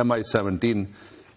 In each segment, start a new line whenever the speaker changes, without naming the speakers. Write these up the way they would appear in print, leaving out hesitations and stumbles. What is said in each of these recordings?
MI-17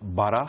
12,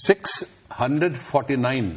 649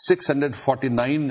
649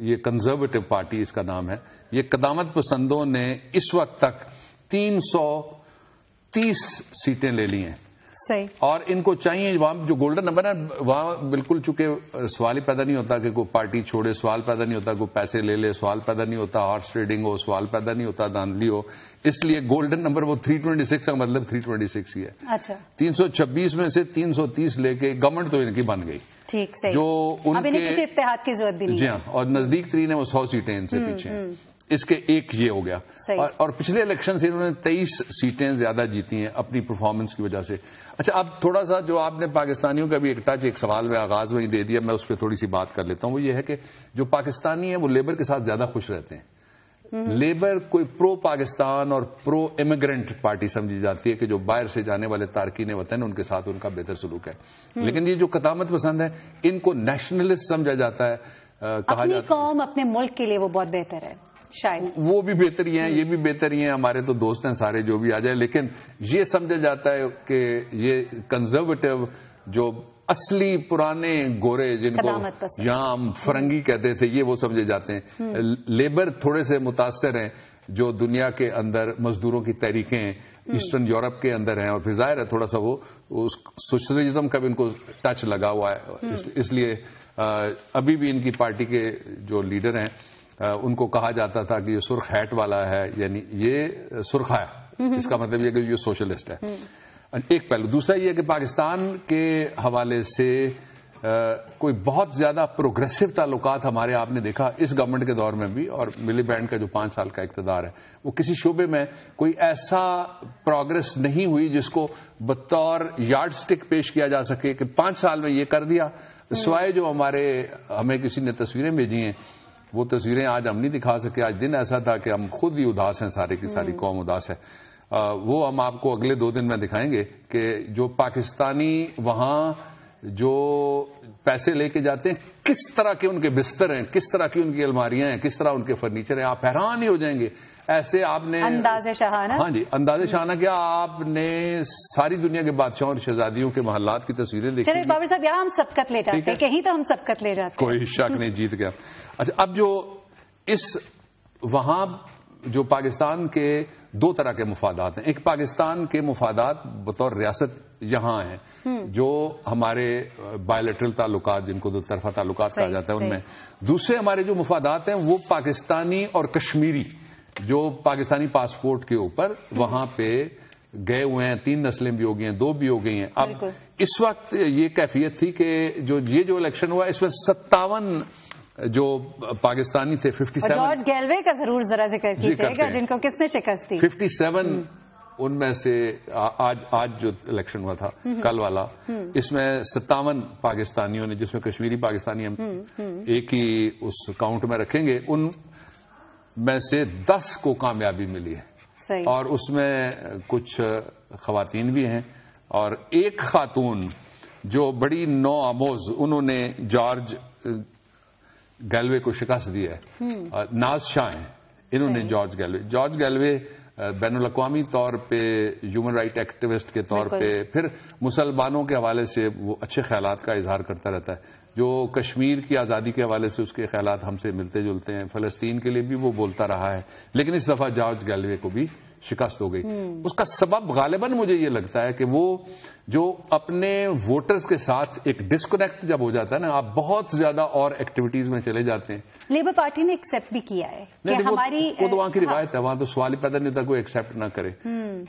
یہ conservative party اس کا نام ہے، یہ قدامت پسندوں نے اس وقت تک 330 سیٹیں لے لی ہیں.
صحیح. اور
ان کو چاہیے وہاں جو گولڈن نمبر ہے وہاں بالکل چونکہ سوال ہی پیدا نہیں ہوتا کہ کوئی پارٹی چھوڑے، سوال پیدا نہیں ہوتا کوئی پیسے لے لے، سوال پیدا نہیں ہوتا ہارس ٹریڈنگ ہو، سوال پیدا نہیں ہوتا دھاندلی ہو. اس لیے گولڈن نمبر وہ 326 کا مطلب 326 ہی ہے.
اچھا.
326 میں سے 330 لے کے گورنمنٹ تو ان کی بن گئی.
ٹھیک. صحیح.
جو ان کے
کسی اتحاد کی ضرورت بھی نہیں.
جی ہاں، اور نزدیک ترین ہے وہ 100 سیٹیں ان سے پیچھے ہیں. اس کے ایک یہ ہو گیا. اور پچھلے الیکشن سے انہوں نے 23 سیٹیں زیادہ جیتی ہیں اپنی پرفارمنس کی وجہ سے. اچھا، اب تھوڑا سا جو آپ نے پاکستانیوں کا بھی ایک ٹچ ایک سوال میں آغاز میں ہی دے دیا، میں اس پہ تھوڑی سی بات کر لیتا ہوں. وہ یہ ہے کہ جو پاکستانی ہیں وہ لیبر کے ساتھ زیادہ خوش رہتے ہیں. لیبر کوئی پرو پاکستان اور پرو امیگرنٹ پارٹی سمجھی جاتی ہے کہ جو باہر سے جانے والے تارکین وطن ان کے ساتھ ان کا بہتر سلوک ہے. لیکن یہ جو قدامت پسند ہے ان کو نیشنلسٹ سمجھا جاتا ہے. کہا جاتا ہے
قوم اپنے ملک کے لیے وہ بہت بہتر ہے. شاید
وہ بھی بہتر ہی ہیں، یہ بھی بہتر ہی ہیں، ہمارے تو دوست ہیں سارے جو بھی آ جائے. لیکن یہ سمجھا جاتا ہے کہ یہ کنزرویٹو جو اصلی پرانے گورے جن کو یہاں ہم فرنگی کہتے تھے یہ وہ سمجھے جاتے ہیں. لیبر تھوڑے سے متاثر ہیں جو دنیا کے اندر مزدوروں کی تحریکیں ایسٹرن یورپ کے اندر ہیں، اور پھر ظاہر ہے تھوڑا سا وہ سوشلزم کا بھی ان کو ٹچ لگا ہوا ہے. اس لیے ابھی بھی ان کی پارٹی کے جو لیڈر ہیں ان کو کہا جاتا تھا کہ یہ سرخ ہیٹ والا ہے، یعنی یہ سرخا ہے. اس کا مطلب یہ کہ یہ سوشلسٹ ہے. ایک پہلو. دوسرا یہ کہ پاکستان کے حوالے سے کوئی بہت زیادہ پروگریسو تعلقات ہمارے آپ نے دیکھا اس گورنمنٹ کے دور میں بھی، اور ملی بینڈ کا جو 5 سال کا اقتدار ہے وہ کسی شعبے میں کوئی ایسا پروگرس نہیں ہوئی جس کو بطور یارڈ سٹک پیش کیا جا سکے کہ 5 سال میں یہ کر دیا. سوائے جو ہمیں کسی نے تصویریں بھیجی ہیں، وہ تصویریں آج ہم نہیں دکھا سکے. آج دن ایسا تھا کہ ہم خود ہی اداس ہیں، سارے کی ساری قوم اداس ہے. وہ ہم آپ کو اگلے 2 دن میں دکھائیں گے کہ جو پاکستانی وہاں جو پیسے لے کے جاتے ہیں کس طرح کے ان کے بستر ہیں، کس طرح کی ان کی الماریاں ہیں، کس طرح ان کے فرنیچر ہیں. آپ حیران ہی ہو جائیں گے. ایسے آپ نے
انداز شاہانہ،
ہاں جی انداز شاہانہ کیا آپ نے ساری دنیا کے بادشاہوں اور شہزادیوں کے محلات کی تصویریں دیکھی.
چلے بابر صاحب، یہاں ہم سبقت لے جاتے ہیں، کہیں تو ہم سبقت لے جاتے ہیں.
کوئی شک نہیں، جیت گیا. اچھا، اب جو وہاں جو پاکستان کے 2 طرح کے مفادات ہیں. ایک پاکستان کے مفادات بطور ریاست یہاں ہیں جو ہمارے بائیلیٹرل تعلقات جن کو 2 طرفہ تعلقات کہا جاتا ہے ان میں. دوسرے ہمارے جو مفادات ہیں وہ پاکستانی اور کشمیری جو پاکستانی پاسپورٹ کے اوپر وہاں پہ گئے ہوئے ہیں. 3 نسلیں بھی ہو گئی ہیں، 2 بھی ہو گئی ہیں. اب اس وقت یہ کیفیت تھی کہ جو الیکشن ہوا اس میں 57 جو پاکستانی تھے 57.
جارج گیلوے کا ضرور ذرا ذکر کیجیے گا جن کو کس نے شکست دی.
57 ان میں سے آج جو الیکشن ہوا تھا کل والا، اس میں 57 پاکستانیوں نے، جس میں کشمیری پاکستانی ہم ایک ہی اس کاؤنٹ میں رکھیں گے، ان میں سے 10 کو کامیابی ملی ہے. اور اس میں کچھ خواتین بھی ہیں، اور ایک خاتون جو بڑی نو آموز انہوں نے جارج گیلوے کو شکست دی ہے. ناز شاہ ہیں انہوں نے جارج گیلوے بین الاقوامی طور پہ ہیومن رائٹ ایکٹیوسٹ کے طور پہ، پھر مسلمانوں کے حوالے سے وہ اچھے خیالات کا اظہار کرتا رہتا ہے. جو کشمیر کی آزادی کے حوالے سے اس کے خیالات ہم سے ملتے جلتے ہیں. فلسطین کے لیے بھی وہ بولتا رہا ہے. لیکن اس دفعہ جارج گیلوے کو بھی شکست ہو گئی. اس کا سبب غالباً مجھے یہ لگتا ہے کہ وہ جو اپنے ووٹرز کے ساتھ ایک ڈسکنیکٹ جب ہو جاتا ہے نا، آپ بہت زیادہ اور ایکٹیویٹیز میں چلے جاتے ہیں.
لیبر پارٹی نے ایکسپٹ بھی کیا ہے کہ ہماری
وہ تو وہاں کی روایت ہے، وہاں تو سوال ہی پیدا نہیں ہوتا کوئی ایکسپٹ نہ کرے.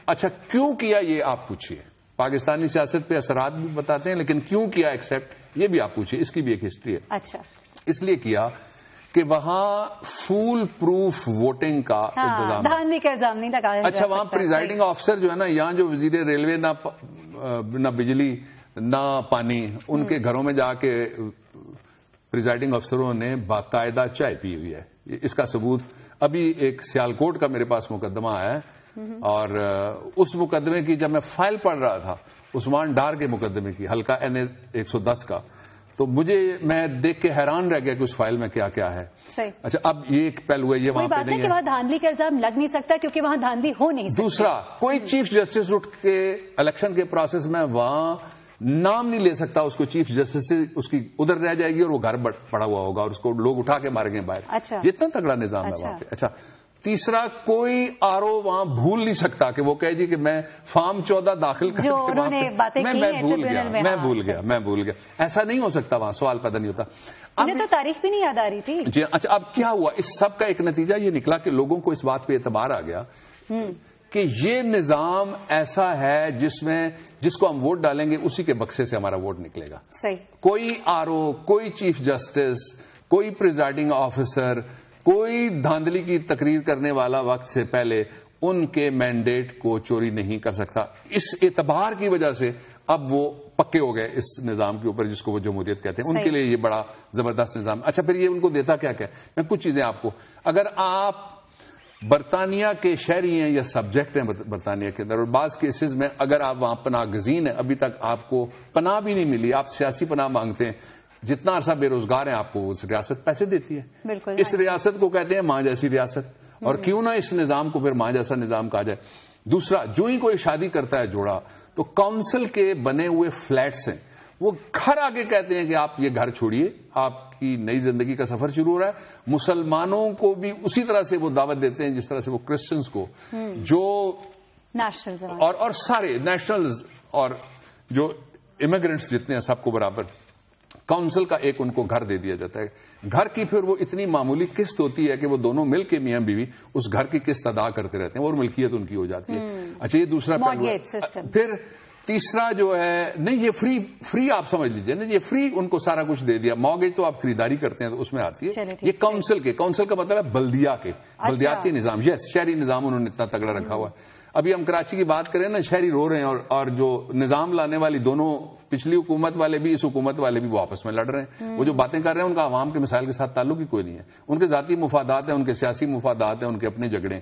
اچھا، کیوں کیا یہ آپ پوچھیے. پاکستانی سیاست پہ اثرات بھی بتاتے ہیں، لیکن کیوں کیا ایکسپٹ یہ بھی آپ پوچھیے. اس کی بھی ایک ہسٹری ہے.
اچھا،
اس لیے کیا کہ وہاں فول پروف ووٹنگ کا انتظام،
دھاندلی کا الزام نہیں لگایا.
اچھا، وہاں پریزائڈنگ آفیسر جو ہے نا، یہاں جو وزیر ریلوے نہ بجلی نہ پانی، ان کے گھروں میں جا کے پریزائڈنگ افسروں نے باقاعدہ چائے پی ہوئی ہے. اس کا ثبوت ابھی ایک سیالکوٹ کا میرے پاس مقدمہ آیا ہے، اور اس مقدمے کی جب میں فائل پڑھ رہا تھا عثمان ڈار کے مقدمے کی، حلقہ NA 110 کا، تو میں دیکھ کے حیران رہ گیا کہ اس فائل میں کیا کیا ہے. اچھا، اب یہ ایک پہلو ہے، یہ وہاں پہ نہیں ہے.
وہاں دھاندلی کا الزام لگ نہیں سکتا کیونکہ وہاں دھاندلی ہو نہیں سکتی.
دوسرا، کوئی چیف جسٹس اٹھ کے الیکشن کے پروسیس میں وہاں نام نہیں لے سکتا اس کو چیف جسٹس سے، اس کی ادھر رہ جائے گی اور وہ گھر پڑا ہوا ہوگا اور اس کو لوگ اٹھا کے ماریں گے باہر.
اچھا.
یہ اتنا تگڑا نظام ہے وہاں پہ. اچھا، تیسرا، کوئی آر او وہاں بھول نہیں سکتا کہ وہ کہے جی کہ میں فارم 14 داخل کر
جو انہوں نے باتیں کی ہیں
میں بھول گیا. ایسا نہیں ہو سکتا، وہاں سوال پیدا نہیں ہوتا.
انہیں تو تاریخ بھی نہیں یاد آ رہی تھی.
جی. اچھا، اب کیا ہوا؟ اس سب کا ایک نتیجہ یہ نکلا کہ لوگوں کو اس بات پہ اعتبار آ گیا کہ یہ نظام ایسا ہے جس کو ہم ووٹ ڈالیں گے اسی کے بکسے سے ہمارا ووٹ نکلے گا.
صحیح.
کوئی آر او، کوئی چیف جسٹس، کوئی پریزائڈنگ آفیسر، کوئی دھاندلی کی تقریر کرنے والا وقت سے پہلے ان کے مینڈیٹ کو چوری نہیں کر سکتا. اس اعتبار کی وجہ سے اب وہ پکے ہو گئے اس نظام کے اوپر جس کو وہ جمہوریت کہتے ہیں. ان کے لیے یہ بڑا زبردست نظام. اچھا، پھر یہ ان کو دیتا کیا کیا؟ میں کچھ چیزیں آپ کو، اگر آپ برطانیہ کے شہری ہیں یا سبجیکٹ ہیں برطانیہ کے اندر، اور بعض کیسز میں اگر آپ وہاں پناہ گزین ہیں، ابھی تک آپ کو پناہ بھی نہیں ملی، آپ سیاسی پناہ مانگتے ہیں، جتنا عرصہ بے روزگار ہیں آپ کو اس ریاست پیسے دیتی ہے.
بالکل.
اس ریاست کو کہتے ہیں ماں جیسی ریاست، اور کیوں نہ اس نظام کو پھر ماں جیسا نظام کہا جائے. دوسرا، جو ہی کوئی شادی کرتا ہے جوڑا، تو کاؤنسل کے بنے ہوئے فلیٹس ہیں، وہ گھر آگے کہتے ہیں کہ آپ یہ گھر چھوڑیے، آپ کی نئی زندگی کا سفر شروع ہو رہا ہے. مسلمانوں کو بھی اسی طرح سے وہ دعوت دیتے ہیں جس طرح سے وہ کرسچنس کو، جو
نیشنل
اور سارے نیشنلز اور جو امیگرینٹس جتنے ہیں سب کو برابر. کاؤنسل کا ایک ان کو گھر دے دیا جاتا ہے. گھر کی پھر وہ اتنی معمولی قسط ہوتی ہے کہ وہ دونوں مل کے میاں بیوی اس گھر کی قسط ادا کرتے رہتے ہیں اور ملکیت ان کی ہو جاتی ہے. اچھا، یہ دوسرا پہلو ہے. پھر تیسرا جو ہے، نہیں، یہ فری آپ سمجھ لیجئے نا، یہ فری ان کو سارا کچھ دے دیا. مارگیج تو آپ خریداری کرتے ہیں تو اس میں آتی ہے. یہ کاؤنسل کا مطلب ہے بلدیہ کے، بلدیاتی نظام. یس، شہری نظام انہوں نے اتنا تگڑا رکھا ہوا ہے. ابھی ہم کراچی کی بات کریں نا، شہری رو رہے ہیں اور جو نظام لانے والی دونوں، پچھلی حکومت والے بھی اس حکومت والے بھی، وہ آپس میں لڑ رہے ہیں. وہ جو باتیں کر رہے ہیں ان کا عوام کے مسائل کے ساتھ تعلق ہی کوئی نہیں ہے. ان کے ذاتی مفادات ہیں، ان کے سیاسی مفادات ہیں، ان کے اپنے جھگڑے.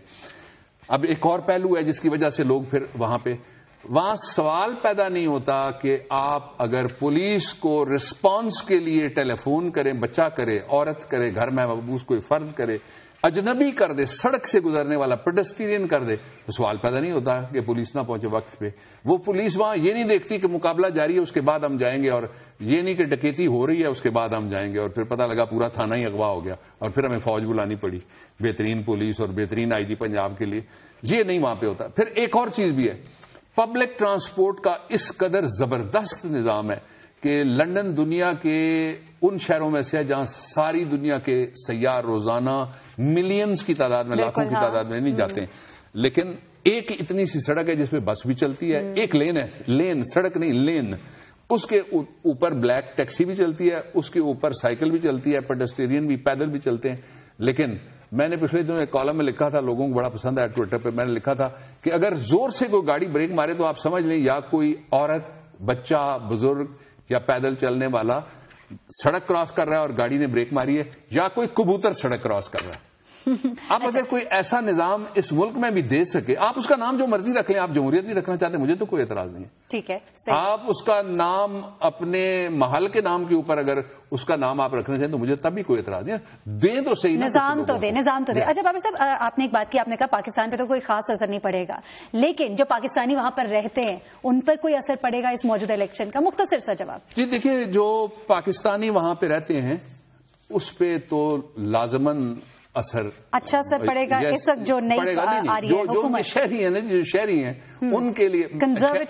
اب ایک اور پہلو ہے جس کی وجہ سے لوگ پھر وہاں سوال پیدا نہیں ہوتا کہ آپ اگر پولیس کو رسپانس کے لیے ٹیلی فون کریں، بچہ کرے، عورت کرے، گھر میں محبوس کوئی فرد کرے، اجنبی کر دے، سڑک سے گزرنے والا پیڈسٹرین کر دے، تو سوال پیدا نہیں ہوتا کہ پولیس نہ پہنچے وقت پہ. وہ پولیس وہاں یہ نہیں دیکھتی کہ مقابلہ جاری ہے اس کے بعد ہم جائیں گے، اور یہ نہیں کہ ڈکیتی ہو رہی ہے اس کے بعد ہم جائیں گے اور پھر پتہ لگا پورا تھانہ ہی اغوا ہو گیا اور پھر ہمیں فوج بلانی پڑی، بہترین پولیس اور بہترین آئی جی پنجاب کے لیے. یہ نہیں وہاں پہ ہوتا. پھر ایک اور چیز بھی ہے، پبلک ٹرانسپورٹ کا اس قدر زبردست نظام ہے کہ لندن دنیا کے ان شہروں میں سے ہے جہاں ساری دنیا کے سیاح روزانہ ملینز کی تعداد میں، لاکھوں کی تعداد میں نہیں جاتے ہیں. لیکن ایک اتنی سی سڑک ہے جس پہ بس بھی چلتی ہے، ایک لین ہے، لین، سڑک نہیں، لین. اس کے اوپر بلیک ٹیکسی بھی چلتی ہے، اس کے اوپر سائیکل بھی چلتی ہے، پیڈسٹرین بھی، پیدل بھی چلتے ہیں. لیکن میں نے پچھلے دنوں ایک کالم میں لکھا تھا، لوگوں کو بڑا پسند آیا ٹویٹر پہ، میں نے لکھا تھا کہ اگر زور سے کوئی گاڑی بریک مارے تو آپ سمجھ لیں یا کوئی عورت، بچہ، بزرگ یا پیدل چلنے والا سڑک کراس کر رہا ہے اور گاڑی نے بریک ماری ہے، یا کوئی کبوتر سڑک کراس کر رہا ہے. آپ اگر کوئی ایسا نظام اس ملک میں بھی دے سکے، آپ اس کا نام جو مرضی رکھ لیں، آپ جمہوریت نہیں رکھنا چاہتے، مجھے تو کوئی اعتراض نہیں ہے.
ٹھیک ہے.
آپ اس کا نام اپنے محل کے نام کے اوپر اگر اس کا نام آپ رکھنا چاہیں تو مجھے تب بھی کوئی اعتراض نہیں ہے. دیں تو صحیح،
نظام تو دے. اچھا بابر صاحب، آپ نے ایک بات کی، آپ نے کہا پاکستان پہ تو کوئی خاص اثر نہیں پڑے گا، لیکن جو پاکستانی وہاں پر رہتے ہیں ان پر کوئی اثر پڑے گا اس موجودہ الیکشن کا؟ مختصر سا جواب.
جی دیکھیے، جو پاکستانی وہاں پہ رہتے ہیں اس پہ تو لازماً اثر،
اچھا اثر پڑے گا. اس وقت جو نئی آ رہی ہے
جو شہری ہیں نا، جو شہری ہیں ان کے لیے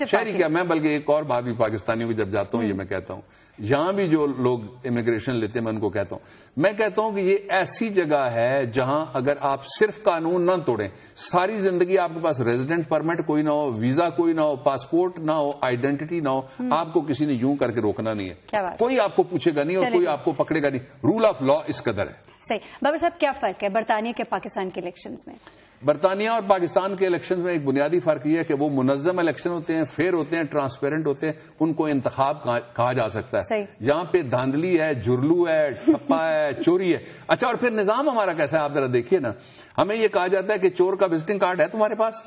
شہری کیا، میں بلکہ ایک اور بات بھی پاکستانیوں کو جب جاتا ہوں یہ میں کہتا ہوں، یہاں بھی جو لوگ امیگریشن لیتے ہیں میں ان کو کہتا ہوں، میں کہتا ہوں کہ یہ ایسی جگہ ہے جہاں اگر آپ صرف قانون نہ توڑیں، ساری زندگی آپ کے پاس ریزیڈنٹ پرمٹ کوئی نہ ہو، ویزا کوئی نہ ہو، پاسپورٹ نہ ہو، آئیڈینٹی نہ ہو، آپ کو کسی نے یوں کر کے روکنا نہیں ہے. کوئی آپ کو پوچھے گا نہیں اور کوئی آپ کو پکڑے گا نہیں. رول آف لا اس قدر ہے.
صحیح. بابر صاحب، کیا فرق ہے برطانیہ کے پاکستان کے الیکشنز میں؟
برطانیہ اور پاکستان کے الیکشنز میں ایک بنیادی فرق یہ ہے کہ وہ منظم الیکشن ہوتے ہیں، فیئر ہوتے ہیں، ٹرانسپیرنٹ ہوتے ہیں، ان کو انتخاب کہا جا سکتا ہے. یہاں پہ دھاندلی ہے، جرلو ہے، ٹھپا ہے، چوری ہے. اچھا، اور پھر نظام ہمارا کیسا ہے آپ ذرا دیکھیے نا. ہمیں یہ کہا جاتا ہے کہ چور کا وزٹنگ کارڈ ہے تمہارے پاس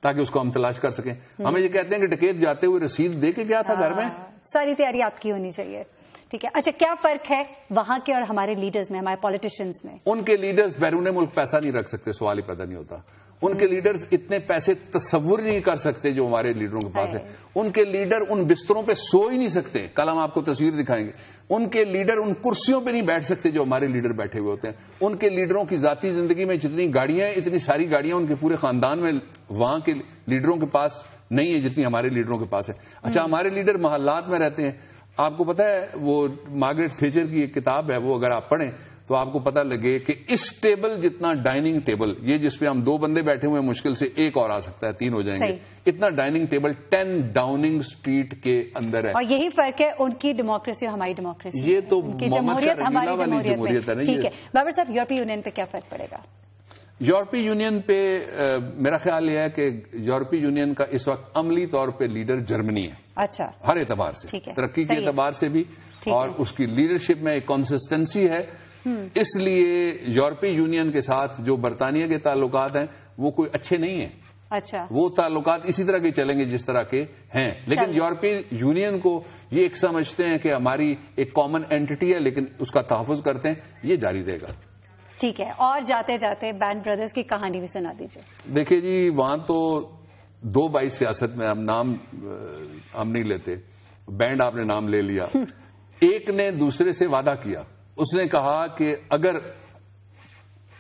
تاکہ اس کو ہم تلاش کر سکیں. ہمیں یہ کہتے ہیں کہ ڈکیت جاتے ہوئے رسید دے کے گیا تھا گھر میں.
ساری تیاری آپ کی ہونی چاہیے. ٹھیک ہے. اچھا، کیا فرق ہے وہاں کے اور ہمارے لیڈرز میں، ہمارے پولیٹیشنز میں؟
ان کے لیڈرز بیرون ملک پیسہ نہیں رکھ سکتے، سوال ہی پیدا نہیں ہوتا. ان کے لیڈرز اتنے پیسے تصور نہیں کر سکتے جو ہمارے لیڈروں کے پاس ہے. ان کے لیڈر ان بستروں پہ سو ہی نہیں سکتے. کل ہم آپ کو تصویر دکھائیں گے. ان کے لیڈر ان کرسیوں پہ نہیں بیٹھ سکتے جو ہمارے لیڈر بیٹھے ہوئے ہوتے ہیں. ان کے لیڈروں کی ذاتی زندگی میں جتنی گاڑیاں ہیں, اتنی ساری گاڑیاں ان کے پورے خاندان میں وہاں کے لیڈروں کے پاس نہیں ہے جتنی ہمارے لیڈروں کے پاس ہے. اچھا, ہمارے لیڈر محلات میں رہتے ہیں. آپ کو پتا ہے وہ مارگریٹ تھیچر کی ایک کتاب ہے, وہ اگر آپ پڑھیں تو آپ کو پتا لگے کہ اس ٹیبل جتنا ڈائننگ ٹیبل, یہ جس پہ ہم 2 بندے بیٹھے ہوئے ہیں, مشکل سے ایک اور آ سکتا ہے, 3 ہو جائیں گے, اتنا ڈائننگ ٹیبل 10 ڈاؤننگ اسٹریٹ کے اندر ہے.
اور یہی فرق ہے ان کی ڈیموکریسی اور ہماری ڈیموکریسی.
یہ تو
جمہوریت ہماری جمہوریت ہے. ٹھیک ہے بابر صاحب, یورپی یونین پہ کیا فرق پڑے گا؟
یورپی یونین پہ میرا خیال یہ ہے کہ یورپی یونین کا اس وقت عملی طور پہ لیڈر جرمنی ہے.
اچھا,
ہر اعتبار سے, ترقی کے اعتبار سے بھی, اور اس کی لیڈرشپ میں ایک کنسسٹنسی ہے. اس لیے یورپی یونین کے ساتھ جو برطانیہ کے تعلقات ہیں وہ کوئی اچھے نہیں ہیں.
اچھا, وہ
تعلقات اسی طرح کے چلیں گے جس طرح کے ہیں, لیکن یورپی یونین کو یہ ایک سمجھتے ہیں کہ ہماری ایک کامن اینٹی ہے, لیکن اس کا تحفظ کرتے ہیں. یہ جاری رہے گا.
ٹھیک ہے, اور جاتے جاتے بینڈ بردرز کی کہانی بھی سنا دیجیے.
دیکھیے جی, وہاں تو 2 بائی سیاست میں ہم نام ہم نہیں لیتے. بینڈ آپ نے نام لے لیا. ایک نے دوسرے سے وعدہ کیا, اس نے کہا کہ اگر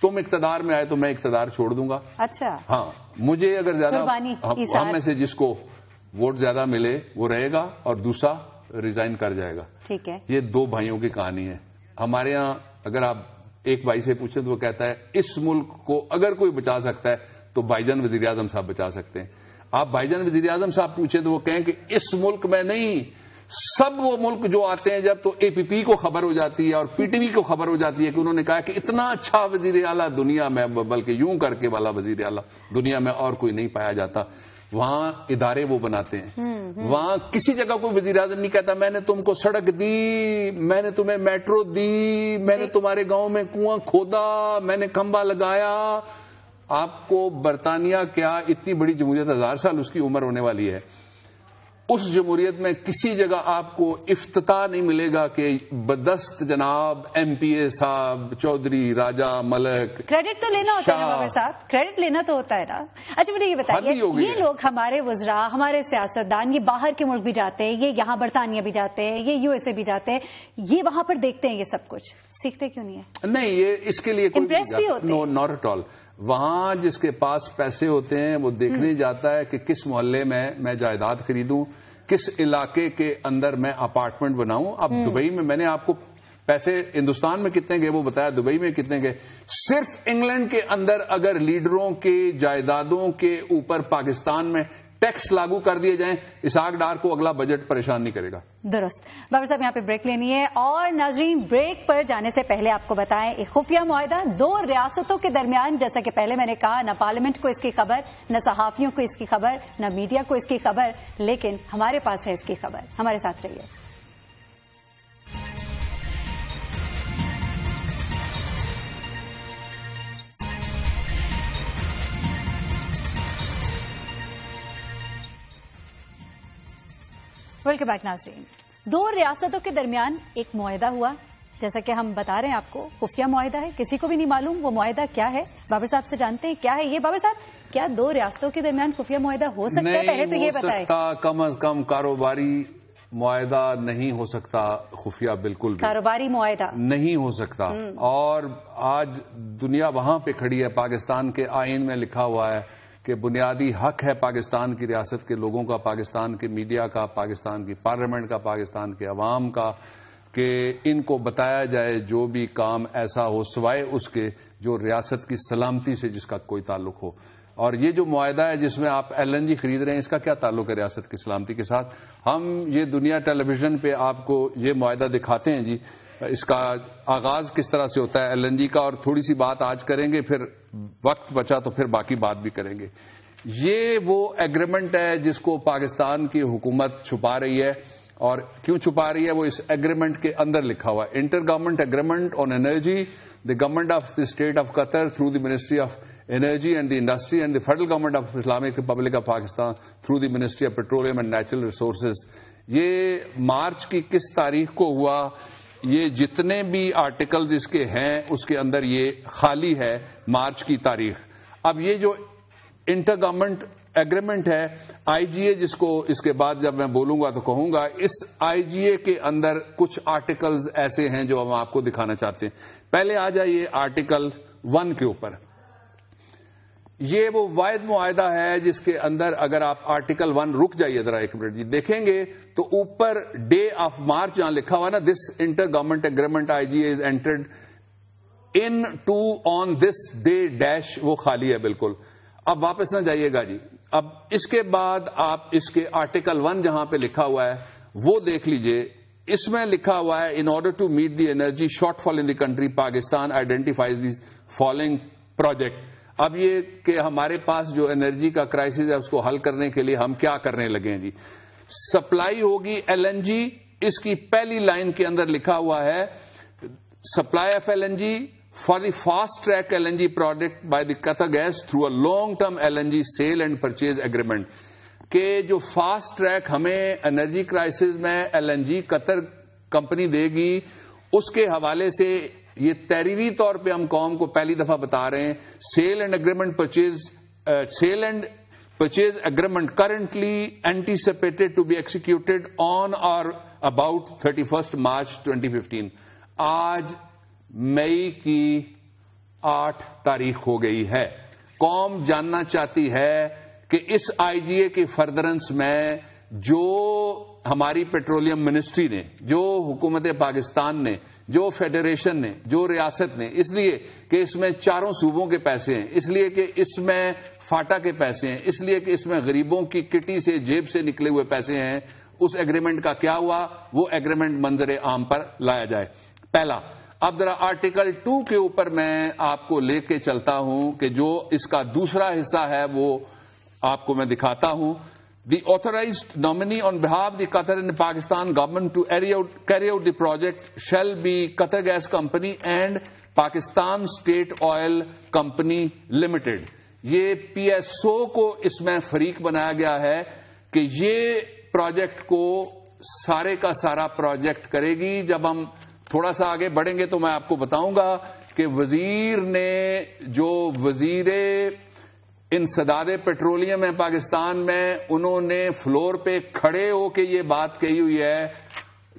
تم اقتدار میں آئے تو میں اقتدار چھوڑ دوں گا.
اچھا,
ہاں, مجھے اگر زیادہ ہم میں سے جس کو ووٹ زیادہ ملے وہ رہے گا اور دوسرا ریزائن کر جائے گا.
ٹھیک ہے,
یہ 2 بھائیوں کی کہانی ہے. ہمارے ہاں اگر آپ ایک بھائی سے پوچھیں تو وہ کہتا ہے اس ملک کو اگر کوئی بچا سکتا ہے تو بھائی جان وزیر اعظم صاحب بچا سکتے ہیں. آپ بھائی جان وزیر اعظم صاحب پوچھیں تو وہ کہیں کہ اس ملک میں نہیں, سب وہ ملک جو آتے ہیں جب تو اے پی پی کو خبر ہو جاتی ہے اور پی ٹی وی کو خبر ہو جاتی ہے کہ انہوں نے کہا کہ اتنا اچھا وزیر اعلیٰ دنیا میں, بلکہ یوں کر کے والا وزیر اعلیٰ دنیا میں اور کوئی نہیں پایا جاتا. وہاں ادارے وہ بناتے ہیں. وہاں کسی جگہ کوئی وزیر اعظم نہیں کہتا میں نے تم کو سڑک دی, میں نے تمہیں میٹرو دی, میں نے تمہارے گاؤں میں کنواں کھودا, میں نے کھمبا لگایا. آپ کو برطانیہ کیا اتنی بڑی جمہوریت, 1000 سال اس کی عمر ہونے والی ہے, اس جمہوریت میں کسی جگہ آپ کو افتتاح نہیں ملے گا کہ بدست جناب ایم پی اے صاحب, چودھری, راجہ, ملک.
کریڈٹ تو لینا ہوتا ہے نا بابر صاحب, کریڈٹ لینا تو ہوتا ہے نا. اچھا مجھے یہ بتائیے, یہ لوگ ہمارے وزراء, ہمارے سیاستدان, یہ باہر کے ملک بھی جاتے ہیں, یہ یہاں برطانیہ بھی جاتے ہیں, یہ USA بھی جاتے ہیں, یہ وہاں پر دیکھتے ہیں یہ سب کچھ, سیکھتے کیوں نہیں ہے؟
نہیں, یہ اس کے لیے
امپریس بھی ہوتے ہیں.
Not at all. وہاں جس کے پاس پیسے ہوتے ہیں وہ دیکھنے جاتا ہے کہ کس محلے میں جائیداد خریدوں, کس علاقے کے اندر میں اپارٹمنٹ بناؤں. اب دبئی میں نے آپ کو پیسے ہندوستان میں کتنے گئے وہ بتایا, دبئی میں کتنے گئے. صرف انگلینڈ کے اندر اگر لیڈروں کے جائیدادوں کے اوپر پاکستان میں ٹیکس لاگو کر دیے جائیں, اسحاق ڈار کو اگلا بجٹ پریشان نہیں کرے گا.
درست. بابر صاحب یہاں پہ بریک لینی ہے, اور ناظرین بریک پر جانے سے پہلے آپ کو بتائیں, ایک خفیہ معاہدہ 2 ریاستوں کے درمیان, جیسا کہ پہلے میں نے کہا, نہ پارلیمنٹ کو اس کی خبر, نہ صحافیوں کو اس کی خبر, نہ میڈیا کو اس کی خبر, لیکن ہمارے پاس ہے اس کی خبر. ہمارے ساتھ رہیے. ویلکم بیک ناظرین. 2 ریاستوں کے درمیان ایک معاہدہ ہوا, جیسا کہ ہم بتا رہے ہیں آپ کو, خفیہ معاہدہ ہے, کسی کو بھی نہیں معلوم وہ معاہدہ کیا ہے. بابر صاحب سے جانتے ہیں کیا ہے یہ. بابر صاحب, کیا 2 ریاستوں کے درمیان خفیہ معاہدہ ہو سکتا ہے؟ پہلے تو یہ بتائیں.
کم از کم کاروباری معاہدہ نہیں ہو سکتا, خفیہ بالکل بھی
کاروباری معاہدہ نہیں
ہو سکتا. اور آج دنیا وہاں پہ کھڑی ہے, پاکستان کے آئین میں لکھا ہوا ہے کہ بنیادی حق ہے پاکستان کی ریاست کے لوگوں کا, پاکستان کے میڈیا کا, پاکستان کی پارلیمنٹ کا, پاکستان کے عوام کا, کہ ان کو بتایا جائے جو بھی کام ایسا ہو سوائے اس کے جو ریاست کی سلامتی سے جس کا کوئی تعلق ہو. اور یہ جو معاہدہ ہے جس میں آپ LNG خرید رہے ہیں, اس کا کیا تعلق ہے ریاست کی سلامتی کے ساتھ؟ ہم یہ دنیا ٹیلی ویژن پہ آپ کو یہ معاہدہ دکھاتے ہیں جی, اس کا آغاز کس طرح سے ہوتا ہے LNG کا, اور تھوڑی سی بات آج کریں گے, پھر وقت بچا تو پھر باقی بات بھی کریں گے. یہ وہ ایگریمنٹ ہے جس کو پاکستان کی حکومت چھپا رہی ہے, اور کیوں چھپا رہی ہے وہ اس ایگریمنٹ کے اندر لکھا ہوا ہے. Inter government agreement on energy, the government of the state of Qatar through the ministry of energy and the industry and the federal government of Islamic republic of Pakistan through the ministry of petroleum and natural resources. یہ مارچ کی کس تاریخ کو ہوا, یہ جتنے بھی آرٹیکلز اس کے ہیں اس کے اندر یہ خالی ہے مارچ کی تاریخ. اب یہ جو انٹر گورنمنٹ ایگریمنٹ ہے آئی جی اے، جس کو اس کے بعد جب میں بولوں گا تو کہوں گا. اس آئی جی اے کے اندر کچھ آرٹیکلز ایسے ہیں جو ہم آپ کو دکھانا چاہتے ہیں. پہلے آ جائیے آرٹیکل 1 کے اوپر. یہ وہ واحد معاہدہ ہے جس کے اندر اگر آپ آرٹیکل 1 رک جائیے ذرا ایک منٹ جی، دیکھیں گے تو اوپر ڈے آف مارچ جہاں لکھا ہوا نا، this inter government agreement I G A is entered into on this day dash, وہ خالی ہے بالکل. اب واپس نہ جائیے گا جی. اب اس کے بعد آپ اس کے آرٹیکل 1 جہاں پہ لکھا ہوا ہے وہ دیکھ لیجئے. اس میں لکھا ہوا ہے in order to meet the energy shortfall in the country Pakistan identifies the following project. اب یہ کہ ہمارے پاس جو انرجی کا کرائسس ہے اس کو حل کرنے کے لیے ہم کیا کرنے لگے ہیں جی. سپلائی ہوگی ایل این جی. اس کی پہلی لائن کے اندر لکھا ہوا ہے supply of L N G for the fast track L N G product by the Qatar gas through a long term L N G sale and purchase agreement. کہ جو فاسٹ ٹریک ہمیں energy crisis میں L N G Qatar company دے گی، اس کے حوالے سے یہ تحریری طور پہ ہم قوم کو پہلی دفعہ بتا رہے ہیں. Sale and agreement sale and purchase agreement currently anticipated to be executed on or about 31 March 2015. آج مئی کی 8 تاریخ ہو گئی ہے. قوم جاننا چاہتی ہے کہ اس آئی جی اے کے فردرنس میں جو ہماری پیٹرولیم منسٹری نے، جو حکومت پاکستان نے، جو فیڈریشن نے، جو ریاست نے، اس لیے کہ اس میں 4 صوبوں کے پیسے ہیں، اس لیے کہ اس میں فاٹا کے پیسے ہیں، اس لیے کہ اس میں غریبوں کی کٹی سے جیب سے نکلے ہوئے پیسے ہیں، اس ایگریمنٹ کا کیا ہوا؟ وہ ایگریمنٹ منظر عام پر لایا جائے. پہلا. اب ذرا آرٹیکل 2 کے اوپر میں آپ کو لے کے چلتا ہوں کہ جو اس کا دوسرا حصہ ہے وہ آپ کو میں دکھاتا ہوں. The authorized nominee on behalf of the Qatar and Pakistan government to carry out the project shall be Qatar Gas Company and Pakistan State Oil Company Limited. یہ پی ایس او کو اس میں فریق بنایا گیا ہے کہ یہ پروجیکٹ کو سارے کا سارا پروجیکٹ کرے گی. جب ہم تھوڑا سا آگے بڑھیں گے تو میں آپ کو بتاؤں گا کہ وزیر نے، جو وزیر انسداد پیٹرولیم ہے پاکستان میں، انہوں نے فلور پہ کھڑے ہو کے یہ بات کہی ہوئی ہے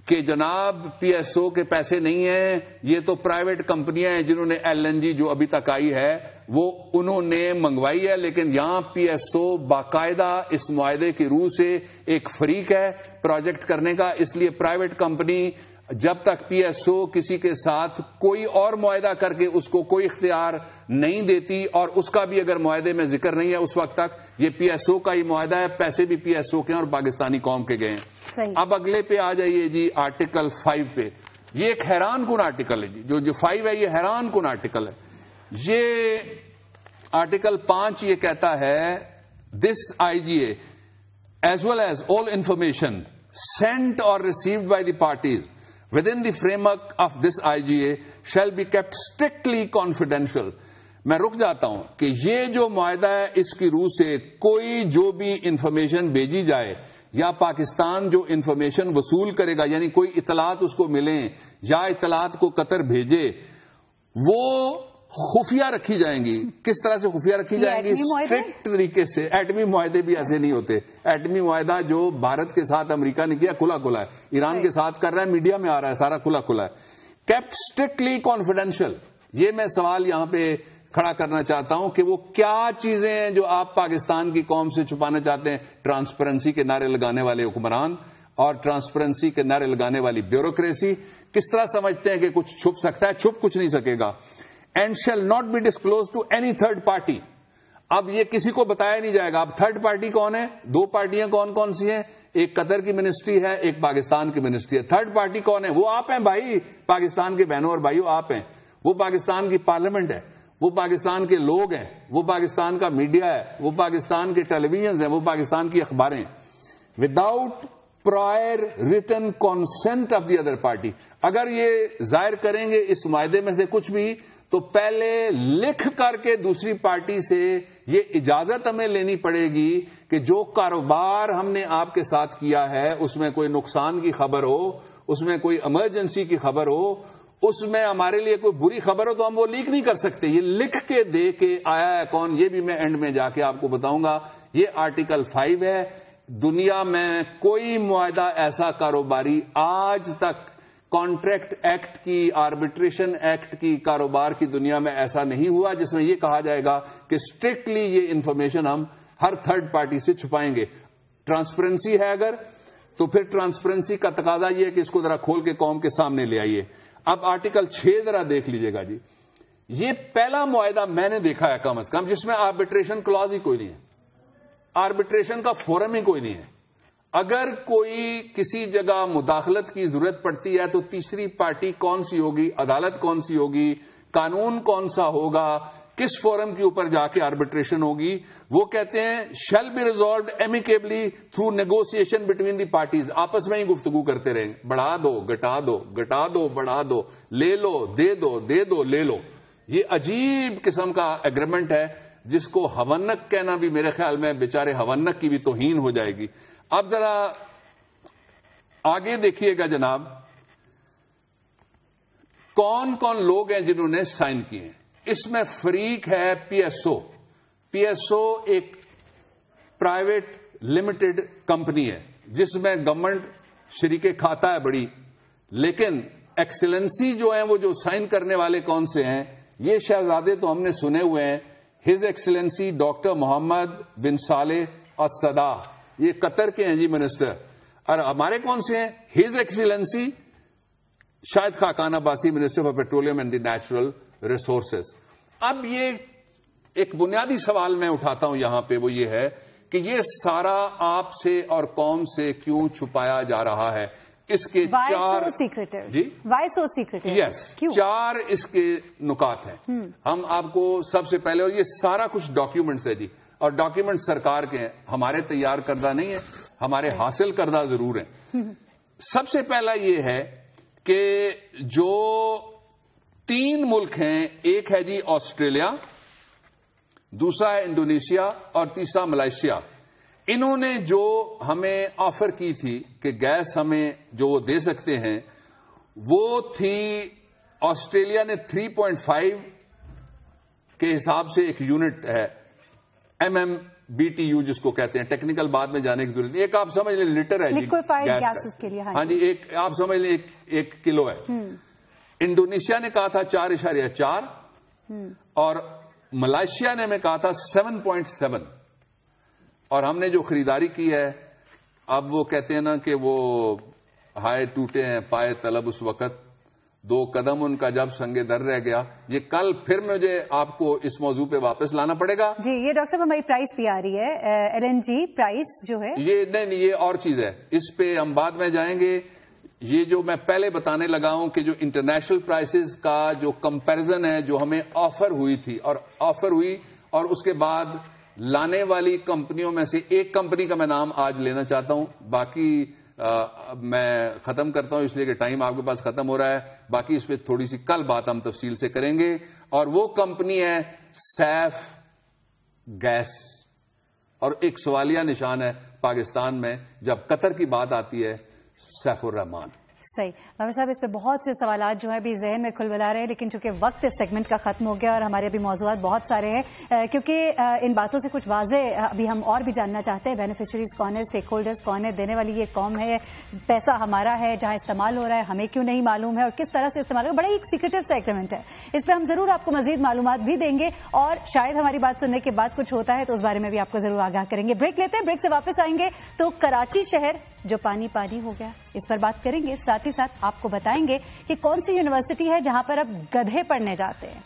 کہ جناب پی ایس او کے پیسے نہیں ہیں، یہ تو پرائیویٹ کمپنیاں ہیں جنہوں نے ایل این جی جو ابھی تک آئی ہے وہ انہوں نے منگوائی ہے. لیکن یہاں پی ایس او باقاعدہ اس معاہدے کی روح سے ایک فریق ہے پروجیکٹ کرنے کا. اس لیے پرائیویٹ کمپنی جب تک پی ایس او کسی کے ساتھ کوئی اور معاہدہ کر کے اس کو کوئی اختیار نہیں دیتی، اور اس کا بھی اگر معاہدے میں ذکر نہیں ہے اس وقت تک یہ پی ایس او کا ہی معاہدہ ہے. پیسے بھی پی ایس او کے ہیں اور پاکستانی قوم کے گئے ہیں. اب اگلے پہ آ جائیے جی، آرٹیکل 5 پہ. یہ ایک حیران کن آرٹیکل ہے جی. جو 5 ہے یہ حیران کن آرٹیکل ہے. یہ آرٹیکل 5 یہ کہتا ہے this I G A as well as all information sent اور received by the parties within the framework of this IGA shall be kept strictly confidential. میں رک جاتا ہوں کہ یہ جو معاہدہ ہے اس کی روح سے کوئی جو بھی انفارمیشن بھیجی جائے یا پاکستان جو انفارمیشن وصول کرے گا، یعنی کوئی اطلاعات اس کو ملیں یا اطلاعات کو قطر بھیجے، وہ خفیہ رکھی جائیں گی. کس طرح سے خفیہ رکھی جائیں گی؟ اسٹرکٹ طریقے سے. ایٹمی معاہدے بھی ایسے نہیں ہوتے. ایٹمی معاہدہ جو بھارت کے ساتھ امریکہ نے کیا کھلا کھلا ہے، ایران کے ساتھ کر رہا ہے، میڈیا میں آ رہا ہے، سارا کھلا کھلا ہے. Kept strictly confidential. یہ میں سوال یہاں پہ کھڑا کرنا چاہتا ہوں کہ وہ کیا چیزیں ہیں جو آپ پاکستان کی قوم سے چھپانا چاہتے ہیں؟ ٹرانسپیرنسی کے نعرے لگانے والے حکمران اور ٹرانسپیرنسی کے نعرے لگانے والی بیوروکریسی کس طرح سمجھتے ہیں کہ کچھ چھپ سکتا ہے؟ چھپ کچھ نہیں سکے گا. And shall not be disclose to any third party. اب یہ کسی کو بتایا نہیں جائے گا. اب تھرڈ پارٹی کون ہے؟ 2 پارٹیاں کون کون سی ہیں؟ ایک قطر کی منسٹری ہے، ایک پاکستان کی منسٹری ہے. تھرڈ پارٹی کون ہے؟ وہ آپ ہیں بھائی، پاکستان کے بہنوں اور بھائیوں، آپ ہیں. وہ پاکستان کی پارلیمنٹ ہے، وہ پاکستان کے لوگ ہیں، وہ پاکستان کا میڈیا ہے، وہ پاکستان کے ٹیلی ویژنز ہیں، وہ پاکستان کی اخباریں. Without prior written consent of the other party. اگر یہ ظاہر کریں گے اس معاہدے میں سے کچھ بھی تو پہلے لکھ کر کے دوسری پارٹی سے یہ اجازت ہمیں لینی پڑے گی کہ جو کاروبار ہم نے آپ کے ساتھ کیا ہے اس میں کوئی نقصان کی خبر ہو، اس میں کوئی ایمرجنسی کی خبر ہو، اس میں ہمارے لیے کوئی بری خبر ہو تو ہم وہ لیک نہیں کر سکتے. یہ لکھ کے دے کے آیا ہے کون, یہ بھی میں اینڈ میں جا کے آپ کو بتاؤں گا. یہ آرٹیکل 5 ہے. دنیا میں کوئی معاہدہ ایسا کاروباری آج تک کانٹریکٹ ایکٹ کی, آربیٹریشن ایکٹ کی, کاروبار کی دنیا میں ایسا نہیں ہوا جس میں یہ کہا جائے گا کہ اسٹرکٹلی یہ انفارمیشن ہم ہر تھرڈ پارٹی سے چھپائیں گے. ٹرانسپیرنسی ہے اگر, تو پھر ٹرانسپیرنسی کا تقاضا یہ ہے کہ اس کو ذرا کھول کے قوم کے سامنے لے آئیے. اب آرٹیکل 6 ذرا دیکھ لیجئے گا جی. یہ پہلا معاہدہ میں نے دیکھا ہے کم از کم جس میں آربیٹریشن کلاز ہی کوئی نہیں ہے, آربیٹریشن کا فورم ہی کوئی نہیں ہے. اگر کوئی کسی جگہ مداخلت کی ضرورت پڑتی ہے تو تیسری پارٹی کون سی ہوگی, عدالت کون سی ہوگی, قانون کون سا ہوگا, کس فورم کے اوپر جا کے آربیٹریشن ہوگی. وہ کہتے ہیں shall be resolved amicably through negotiation between the parties. آپس میں ہی گفتگو کرتے رہیں, بڑھا دو گٹا دو, گٹا دو بڑھا دو, لے لو دے دو, دے دو لے لو. یہ عجیب قسم کا ایگریمنٹ ہے جس کو ہونک کہنا بھی میرے خیال میں بیچارے ہونک کی بھی توہین ہو جائے گی. اب ذرا آگے دیکھیے گا جناب, کون کون لوگ ہیں جنہوں نے سائن کیے ہیں. اس میں فریق ہے P S O. P S O ایک پرائیویٹ لمیٹڈ کمپنی ہے جس میں گورنمنٹ شریک کھاتا ہے بڑی, لیکن ایکسلنسی جو ہیں وہ جو سائن کرنے والے کون سے ہیں, یہ شہزادے تو ہم نے سنے ہوئے ہیں. ہز ایکسلنسی ڈاکٹر محمد بن صالح الصداح, یہ قطر کے ہیں جی منسٹر. اور ہمارے کون سے ہیں, his excellency Shahid Khaqan Abbasi minister for petroleum and the natural resources. اب یہ ایک بنیادی سوال میں اٹھاتا ہوں یہاں پہ, وہ یہ ہے کہ یہ سارا آپ سے اور قوم سے کیوں چھپایا جا رہا ہے. اس کے چار
جی وائی سو سیکرٹ,
یس, 4 اس کے نکات ہیں. ہم آپ کو سب سے پہلے, اور یہ سارا کچھ ڈاکیومنٹس ہے جی, اور ڈاکیومنٹ سرکار کے ہیں, ہمارے تیار کردہ نہیں ہیں, ہمارے حاصل کردہ ضرور ہیں. سب سے پہلا یہ ہے کہ جو 3 ملک ہیں, ایک ہے جی آسٹریلیا, دوسرا ہے انڈونیشیا اور تیسرا ملائیشیا. انہوں نے جو ہمیں آفر کی تھی کہ گیس ہمیں جو وہ دے سکتے ہیں, وہ تھی آسٹریلیا نے 3.5 کے حساب سے ایک یونٹ ہے, MMBTU جس کو کہتے ہیں, ٹیکنیکل بعد میں جانے کی ضرورت نہیں. ایک آپ سمجھ لیں لیٹر ہے
گیس کے لیے,
ہاں جی, ایک آپ سمجھ لیں 1 کلو ہے. انڈونیشیا نے کہا تھا 4.4 اور ملائیشیا نے ہمیں کہا تھا 7.7. اور ہم نے جو خریداری کی ہے, اب وہ کہتے ہیں نا کہ وہ ہائے ٹوٹے ہیں پائے طلب اس وقت, 2 قدم ان کا جب سنگے در رہ گیا. یہ کل پھر مجھے آپ کو اس موضوع پہ واپس لانا پڑے گا.
جی یہ ڈاکٹر صاحب ہماری پرائس بھی آ رہی ہے, LNG پرائس جو ہے,
یہ نہیں, یہ اور چیز ہے, اس پہ ہم بعد میں جائیں گے. یہ جو میں پہلے بتانے لگا ہوں کہ جو انٹرنیشنل پرائسز کا جو کمپیرزن ہے, جو ہمیں آفر ہوئی تھی اور اس کے بعد لانے والی کمپنیوں میں سے ایک کمپنی کا میں نام آج لینا چاہتا ہوں, باقی میں ختم کرتا ہوں اس لیے کہ ٹائم آپ کے پاس ختم ہو رہا ہے. باقی اس پہ تھوڑی سی کل بات ہم تفصیل سے کریں گے. اور وہ کمپنی ہے سیف گیس, اور ایک سوالیہ نشان ہے پاکستان میں جب قطر کی بات آتی ہے, سیف الرحمان.
صحیح محمد صاحب, اس پہ بہت سے سوالات جو ہیں بھی ذہن میں کھل بلا رہے ہیں, لیکن چونکہ وقت اس سیگمنٹ کا ختم ہو گیا اور ہمارے ابھی موضوعات بہت سارے ہیں, کیونکہ ان باتوں سے کچھ واضح ابھی ہم اور بھی جاننا چاہتے ہیں. بینیفیشریز کون ہے, اسٹیک ہولڈرز کون ہے, دینے والی یہ قوم ہے, پیسہ ہمارا ہے, جہاں استعمال ہو رہا ہے ہمیں کیوں نہیں معلوم ہے, اور کس طرح سے استعمال ہو رہا ہے. بڑا ایک سیکریٹو سا ایگریمنٹ ہے. اس پہ ہم ضرور آپ کو مزید معلومات بھی دیں گے, اور شاید ہماری بات سننے کے بعد کچھ ہوتا ہے تو اس بارے میں بھی آپ کو ضرور آگاہ کریں گے. بریک لیتے ہیں, بریک سے واپس آئیں گے تو کراچی شہر جو پانی ہو گیا اس پر بات کریں گے. ساتھ ہی ساتھ آپ کو بتائیں گے کہ کون سی یونیورسٹی ہے جہاں پر اب گدھے پڑھنے جاتے ہیں.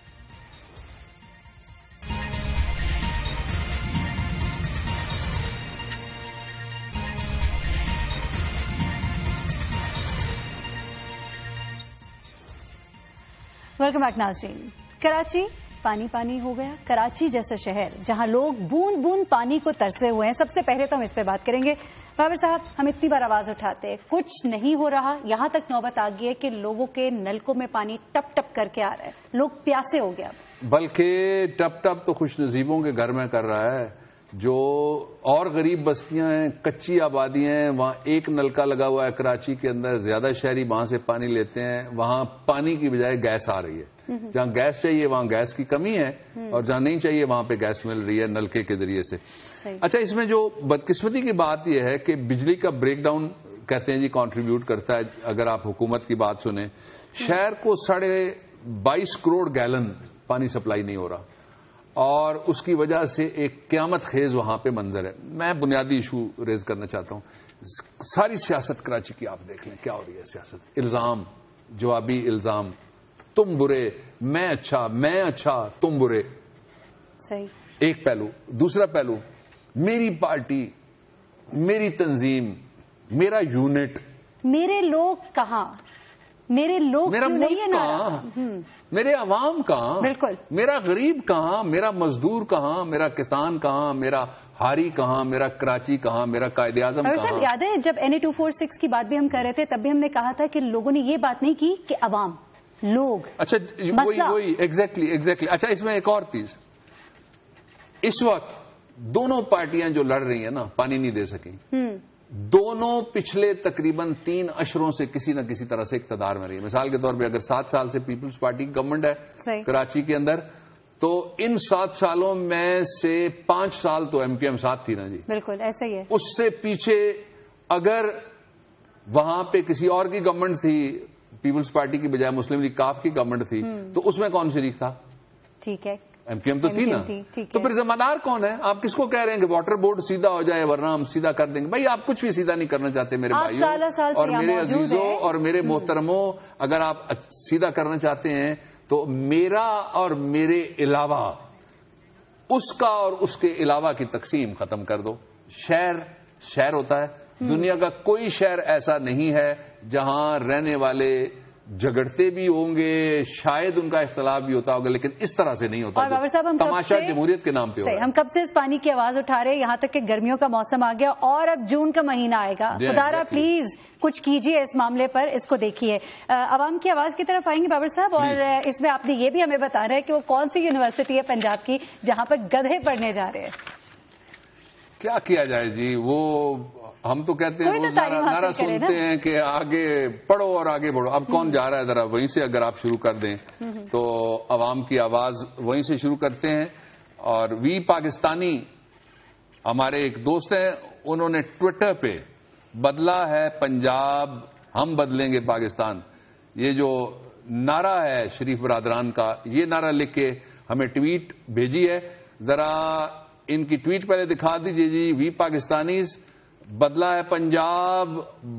ویلکم بیک ناظرین. کراچی پانی ہو گیا. کراچی جیسا شہر جہاں لوگ بوند بوند پانی کو ترسے ہوئے ہیں. سب سے پہلے تو ہم اس پہ بات کریں گے. بابر صاحب, ہم اتنی بار آواز اٹھاتے ہیں, کچھ نہیں ہو رہا, یہاں تک نوبت آ گئی ہے کہ لوگوں کے نلکوں میں پانی ٹپ ٹپ کر کے آ رہا ہے, لوگ پیاسے ہو گیا.
بلکہ ٹپ ٹپ تو خوش نصیبوں کے گھر میں کر رہا ہے. جو اور غریب بستیاں ہیں، کچی آبادیاں ہیں، وہاں ایک نلکا لگا ہوا ہے کراچی کے اندر، زیادہ شہری وہاں سے پانی لیتے ہیں، وہاں پانی کی بجائے گیس آ رہی ہے. جہاں گیس چاہیے وہاں گیس کی کمی ہے، اور جہاں نہیں چاہیے وہاں پہ گیس مل رہی ہے نلکے کے ذریعے سے. اچھا، اس میں جو بدقسمتی کی بات یہ ہے کہ بجلی کا بریک ڈاؤن کہتے ہیں جی کنٹریبیوٹ کرتا ہے. اگر آپ حکومت کی بات سنیں، شہر کو 22.5 کروڑ گیلن پانی سپلائی نہیں ہو رہا، اور اس کی وجہ سے ایک قیامت خیز وہاں پہ منظر ہے. میں بنیادی ایشو ریز کرنا چاہتا ہوں. ساری سیاست کراچی کی آپ دیکھ لیں کیا ہو رہی ہے. سیاست، الزام، جوابی الزام، تم برے میں اچھا تم برے.
صحیح.
ایک پہلو. دوسرا پہلو، میری پارٹی، میری تنظیم، میرا یونٹ،
میرے لوگ کہاں، میرے لوگ
میرا
کیوں
ملک
نہیں ہے
کہاں، میرے عوام کہاں،
بالکل،
میرا غریب کہاں، میرا مزدور کہاں، میرا کسان کہاں، میرا ہاری کہاں، میرا کراچی کہاں، میرا قائد اعظم
اور
کہاں.
صاحب یاد ہے جب NA246 کی بات بھی ہم کر رہے تھے، تب بھی ہم نے کہا تھا کہ لوگوں نے یہ بات نہیں کی کہ عوام، لوگ.
اچھا وہی ایگزیکٹلی. اچھا، اس میں ایک اور چیز، اس وقت دونوں پارٹیاں جو لڑ رہی ہیں نا، پانی نہیں دے سکیں. دونوں پچھلے تقریباً 3 اشروں سے کسی نہ کسی طرح سے اقتدار میں رہی ہے. مثال کے طور پہ اگر 7 سال سے پیپلز پارٹی کی گورنمنٹ ہے کراچی کے اندر، تو ان 7 سالوں میں سے 5 سال تو MQM ساتھ تھی نا جی.
بالکل ایسا ہی ہے.
اس سے پیچھے اگر وہاں پہ کسی اور کی گورنمنٹ تھی، پیپلز پارٹی کی بجائے مسلم لیگ کاف کی گورنمنٹ تھی، تو اس میں کون شریک تھا؟
ٹھیک ہے،
MQM تو تھی نا. تو پھر ذمہ دار کون ہے؟ آپ کس کو کہہ رہے ہیں کہ واٹر بورڈ سیدھا ہو جائے ورنہ ہم سیدھا کر دیں گے؟ بھائی آپ کچھ بھی سیدھا نہیں کرنا چاہتے میرے بھائیوں اور میرے عزیزوں اور میرے محترموں. اگر آپ سیدھا کرنا چاہتے ہیں تو میرا اور میرے علاوہ اس کا اور اس کے علاوہ کی تقسیم ختم کر دو. شہر ہوتا ہے. دنیا کا کوئی شہر ایسا نہیں ہے جہاں رہنے والے جھگڑتے بھی ہوں گے، شاید ان کا اختلاف بھی ہوتا ہوگا، لیکن اس طرح سے نہیں ہوتا.
اور بابر صاحب،
تماشا جمہوریت کے نام پہ ہو رہا ہے.
ہم کب سے اس پانی کی آواز اٹھا رہے ہیں، یہاں تک کہ گرمیوں کا موسم آ گیا اور اب جون کا مہینہ آئے گا. خدارا پلیز کچھ کیجیے اس معاملے پر، اس کو دیکھیے. عوام کی آواز کی طرف آئیں گے بابر صاحب، اور اس میں آپ نے یہ بھی ہمیں بتانا ہے کہ وہ کون سی یونیورسٹی ہے پنجاب کی جہاں پر گدھے پڑھنے جا رہے ہیں.
کیا کیا جائے جی، وہ ہم تو کہتے ہیں نعرہ سنتے ہیں کہ آگے پڑھو اور آگے بڑھو. اب کون جا رہا ہے؟ ذرا وہیں سے اگر آپ شروع کر دیں تو عوام کی آواز وہیں سے شروع کرتے ہیں. اور وی پاکستانی ہمارے ایک دوست ہیں، انہوں نے ٹویٹر پہ بدلا ہے پنجاب ہم بدلیں گے پاکستان، یہ جو نعرہ ہے شریف برادران کا، یہ نعرہ لکھ کے ہمیں ٹویٹ بھیجی ہے. ذرا ان کی ٹویٹ پہلے دکھا دیجیے جی. وی پاکستانیز، بدلا ہے پنجاب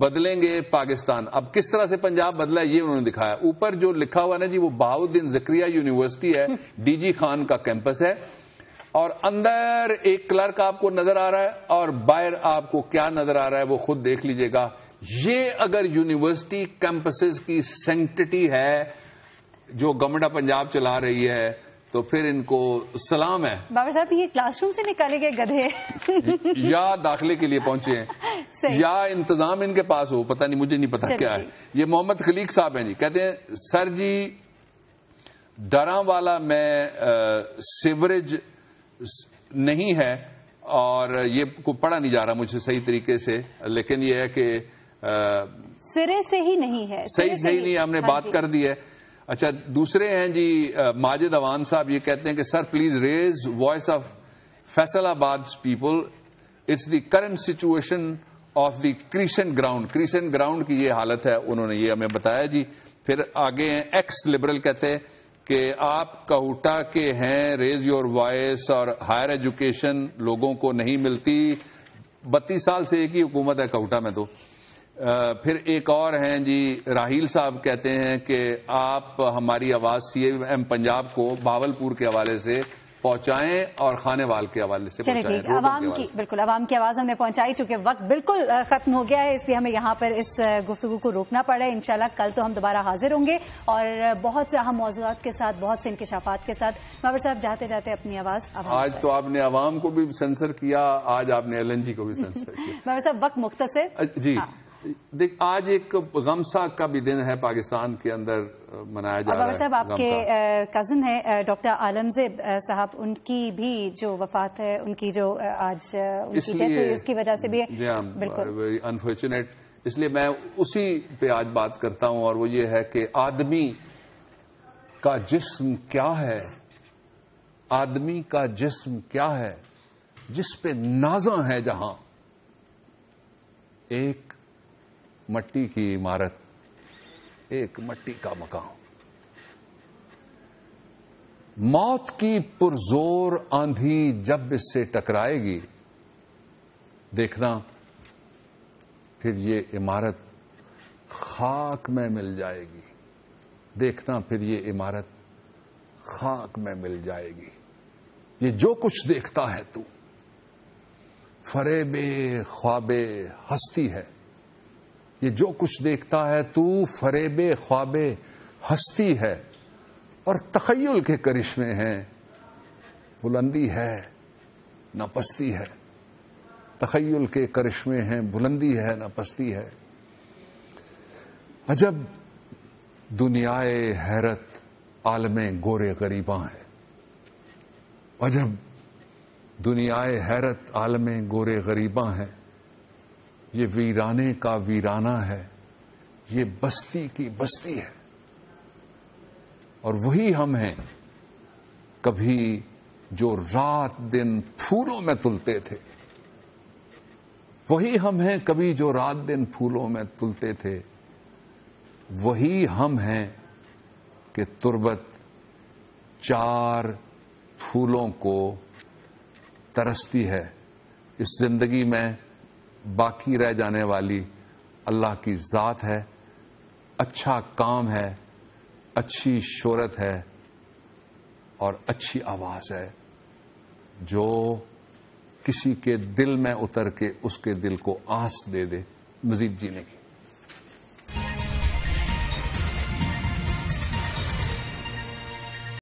بدلیں گے پاکستان. اب کس طرح سے پنجاب بدلا ہے یہ انہوں نے دکھایا. اوپر جو لکھا ہوا نا جی، وہ بہاؤالدین زکریا یونیورسٹی ہے، DG خان کا کیمپس ہے، اور اندر ایک کلرک آپ کو نظر آ رہا ہے اور باہر آپ کو کیا نظر آ رہا ہے وہ خود دیکھ لیجئے گا. یہ اگر یونیورسٹی کیمپسز کی سینکٹیٹی ہے جو گورنمنٹ آف پنجاب چلا رہی ہے تو پھر ان کو سلام ہے.
بابر صاحب، یہ کلاس روم سے نکالے گئے گدھے
یا داخلے کے لیے پہنچے ہیں یا انتظام ان کے پاس ہو، پتہ نہیں، مجھے نہیں پتا کیا ہے. یہ محمد خلیق صاحب ہیں جی، کہتے ہیں سر جی ڈراں والا میں سیوریج نہیں ہے، اور یہ کو پڑھا نہیں جا رہا مجھ سے صحیح طریقے سے، لیکن یہ ہے کہ
سرے سے ہی نہیں ہے،
صحیح نہیں، ہم نے بات کر دی ہے. اچھا، دوسرے ہیں جی ماجد اوان صاحب، یہ کہتے ہیں کہ sir please raise voice of Faisalabad people, it's the current situation of the crescent ground کی یہ حالت ہے. انہوں نے یہ ہمیں بتایا جی. پھر آگے ہیں ایکس لبرل، کہتے ہیں کہ آپ کہوٹا کے ہیں، ریز یور وائس، اور ہائر ایجوکیشن لوگوں کو نہیں ملتی. 32 سال سے ایک ہی حکومت ہے کہوٹا میں. تو پھر ایک اور ہیں جی راہیل صاحب، کہتے ہیں کہ آپ ہماری آواز CM پنجاب کو بھاولپور کے حوالے سے پہنچائیں اور خانے وال کے حوالے سے پہنچائیں.
عوام کی بالکل عوام کی آواز ہم نے پہنچائی، چونکہ وقت بالکل ختم ہو گیا ہے، اس لیے ہمیں یہاں پر اس گفتگو کو روکنا پڑا ہے. انشاءاللہ کل تو ہم دوبارہ حاضر ہوں گے اور بہت سے اہم موضوعات کے ساتھ، بہت سے انکشافات کے ساتھ. بابر صاحب، جاتے جاتے اپنی آواز.
آج تو آپ نے عوام کو بھی سینسر کیا، آج آپ نے LNG کو بھی سینسر کیا.
بابر صاحب، وقت مختصر
جی. دیکھ آج ایک غمسا کا بھی دن ہے پاکستان کے اندر منایا جا رہا ہے.
بابر صاحب آپ کے کزن ہیں ڈاکٹر عالمزیب صاحب، ان کی بھی جو وفات ہے، ان کی جو آج ان کی ڈیتھ ہوئی، اس کی وجہ سے بھی
جی ہاں
بالکل
انفارچونیٹ. اس لیے میں اسی پہ آج بات کرتا ہوں، اور وہ یہ ہے کہ آدمی کا جسم کیا ہے، آدمی کا جسم کیا ہے جس پہ نازاں ہے جہاں. ایک مٹی کی عمارت، ایک مٹی کا مکان. موت کی پرزور آندھی جب اس سے ٹکرائے گی، دیکھنا پھر یہ عمارت خاک میں مل جائے گی. دیکھنا پھر یہ عمارت خاک میں مل جائے گی. یہ جو کچھ دیکھتا ہے تو فریب خواب ہستی ہے. یہ جو کچھ دیکھتا ہے تو فریب خواب ہستی ہے، اور تخیل کے کرشمے ہیں. بلندی ہے نہ پستی ہے، تخیل کے کرشمے ہیں، بلندی ہے نہ پستی ہے. عجب دنیائے حیرت عالم گورے غریباں ہے. عجب دنیائے حیرت عالم گورے غریباں ہے. یہ ویرانے کا ویرانہ ہے، یہ بستی کی بستی ہے. اور وہی ہم ہیں کبھی جو رات دن پھولوں میں تلتے تھے. وہی ہم ہیں کبھی جو رات دن پھولوں میں تلتے تھے. وہی ہم ہیں کہ تربت چار پھولوں کو ترستی ہے. اس زندگی میں باقی رہ جانے والی اللہ کی ذات ہے، اچھا کام ہے، اچھی شہرت ہے، اور اچھی آواز ہے جو کسی کے دل میں اتر کے اس کے دل کو آس دے دے مزید جینے کی.